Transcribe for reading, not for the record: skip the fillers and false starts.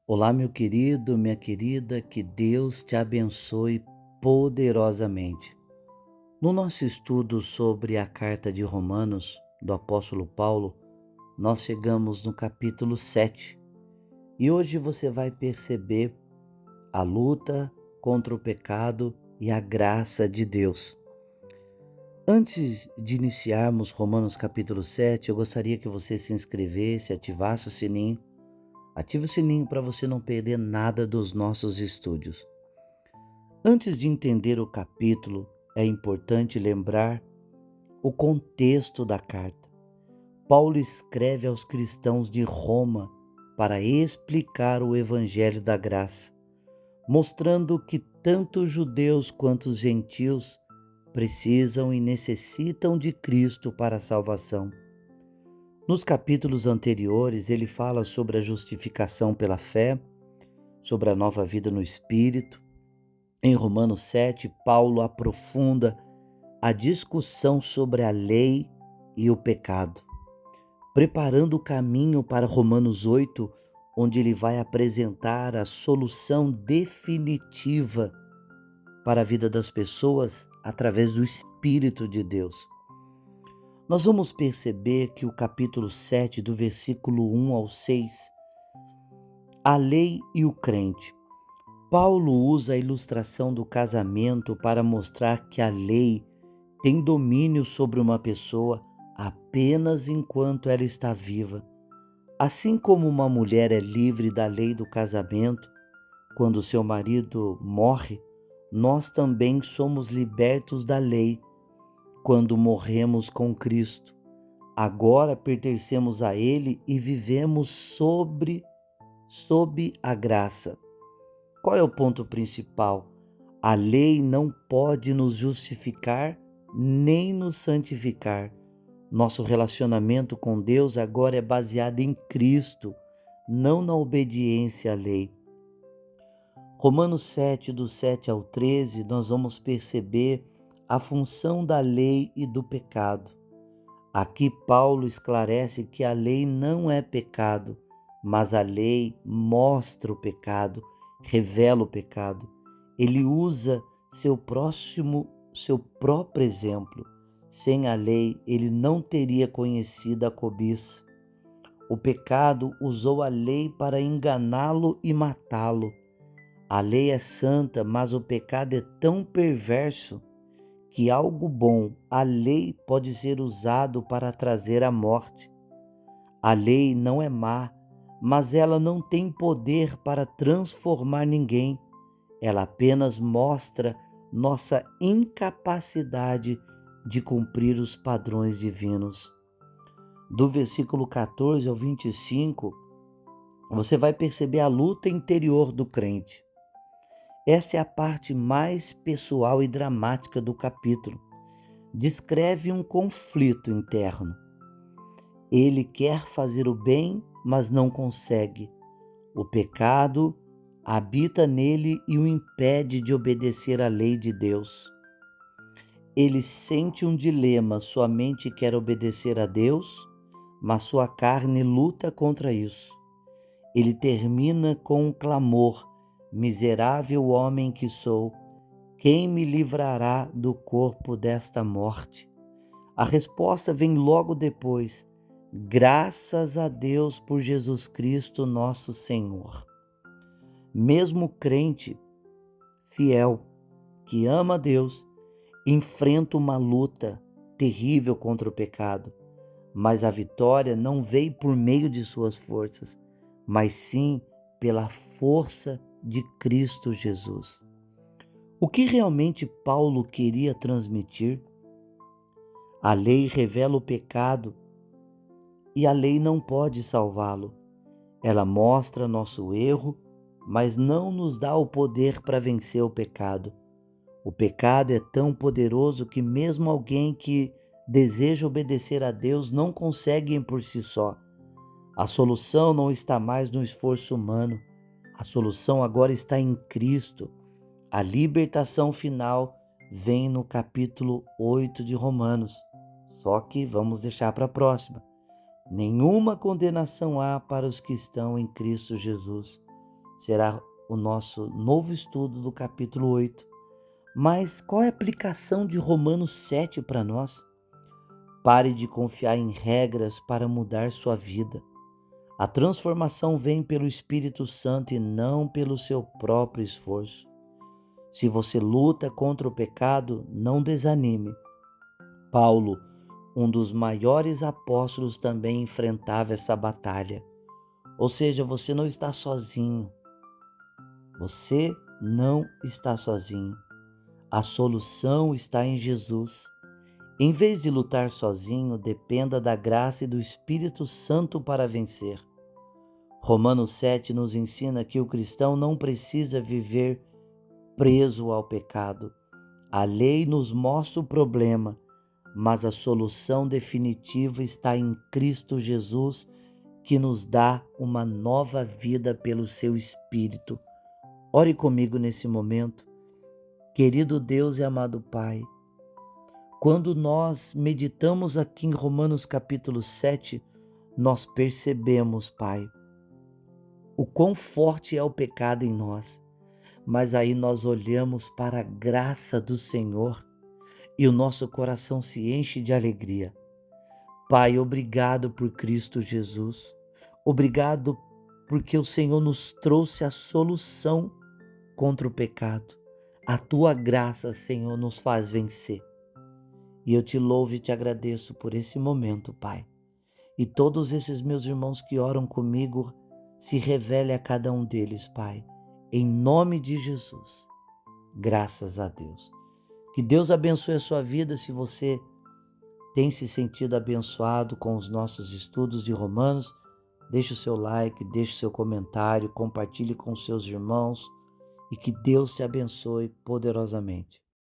Olá, meu querido, minha querida, que Deus te abençoe poderosamente. No nosso estudo sobre a carta de Romanos, do apóstolo Paulo, nós chegamos no capítulo 7 e hoje você vai perceber a luta contra o pecado e a graça de Deus. Antes de iniciarmos Romanos capítulo 7, eu gostaria que você se inscrevesse, ativasse o sininho. Ative o sininho para você não perder nada dos nossos estúdios. Antes de entender o capítulo, é importante lembrar o contexto da carta. Paulo escreve aos cristãos de Roma para explicar o evangelho da graça, mostrando que tanto os judeus quanto os gentios precisam e necessitam de Cristo para a salvação. Nos capítulos anteriores, ele fala sobre a justificação pela fé, sobre a nova vida no Espírito. Em Romanos 7, Paulo aprofunda a discussão sobre a lei e o pecado, preparando o caminho para Romanos 8, onde ele vai apresentar a solução definitiva para a vida das pessoas através do Espírito de Deus. Nós vamos perceber que o capítulo 7, do versículo 1 ao 6, a lei e o crente. Paulo usa a ilustração do casamento para mostrar que a lei tem domínio sobre uma pessoa apenas enquanto ela está viva. Assim como uma mulher é livre da lei do casamento, quando seu marido morre, nós também somos libertos da lei quando morremos com Cristo. Agora pertencemos a Ele e vivemos sob a graça. Qual é o ponto principal? A lei não pode nos justificar nem nos santificar. Nosso relacionamento com Deus agora é baseado em Cristo, não na obediência à lei. Romanos 7, do 7 ao 13, nós vamos perceber a função da lei e do pecado. Aqui Paulo esclarece que a lei não é pecado, mas a lei mostra o pecado, revela o pecado. Ele usa seu próprio exemplo. Sem a lei, ele não teria conhecido a cobiça. O pecado usou a lei para enganá-lo e matá-lo. A lei é santa, mas o pecado é tão perverso que algo bom, a lei, pode ser usado para trazer a morte. A lei não é má, mas ela não tem poder para transformar ninguém. Ela apenas mostra nossa incapacidade de cumprir os padrões divinos. Do versículo 14 ao 25, você vai perceber a luta interior do crente. Essa é a parte mais pessoal e dramática do capítulo. Descreve um conflito interno. Ele quer fazer o bem, mas não consegue. O pecado habita nele e o impede de obedecer à lei de Deus. Ele sente um dilema, sua mente quer obedecer a Deus, mas sua carne luta contra isso. Ele termina com um clamor: miserável homem que sou, quem me livrará do corpo desta morte? A resposta vem logo depois: graças a Deus por Jesus Cristo, nosso Senhor. Mesmo o crente fiel, que ama a Deus, enfrenta uma luta terrível contra o pecado, mas a vitória não veio por meio de suas forças, mas sim pela força de Cristo Jesus. O que realmente Paulo queria transmitir? A lei revela o pecado e a lei não pode salvá-lo. Ela mostra nosso erro, mas não nos dá o poder para vencer o pecado. O pecado é tão poderoso que mesmo alguém que deseja obedecer a Deus não consegue por si só. A solução não está mais no esforço humano. A solução agora está em Cristo. A libertação final vem no capítulo 8 de Romanos. Só que vamos deixar para a próxima. Nenhuma condenação há para os que estão em Cristo Jesus. será o nosso novo estudo do capítulo 8. Mas qual é a aplicação de Romanos 7 para nós? Pare de confiar em regras para mudar sua vida. A transformação vem pelo Espírito Santo e não pelo seu próprio esforço. Se você luta contra o pecado, não desanime. Paulo, um dos maiores apóstolos, também enfrentava essa batalha. Ou seja, você não está sozinho. Você não está sozinho. A solução está em Jesus. Em vez de lutar sozinho, dependa da graça e do Espírito Santo para vencer. Romanos 7 nos ensina que o cristão não precisa viver preso ao pecado. A lei nos mostra o problema, mas a solução definitiva está em Cristo Jesus, que nos dá uma nova vida pelo seu Espírito. Ore comigo nesse momento. Querido Deus e amado Pai, quando nós meditamos aqui em Romanos capítulo 7, nós percebemos, Pai, o quão forte é o pecado em nós. Mas aí nós olhamos para a graça do Senhor e o nosso coração se enche de alegria. Pai, obrigado por Cristo Jesus. Obrigado porque o Senhor nos trouxe a solução contra o pecado. A tua graça, Senhor, nos faz vencer. E eu te louvo e te agradeço por esse momento, Pai. E todos esses meus irmãos que oram comigo, se revele a cada um deles, Pai. Em nome de Jesus. Graças a Deus. Que Deus abençoe a sua vida. Se você tem se sentido abençoado com os nossos estudos de Romanos, deixe o seu like, deixe o seu comentário, compartilhe com seus irmãos e que Deus te abençoe poderosamente.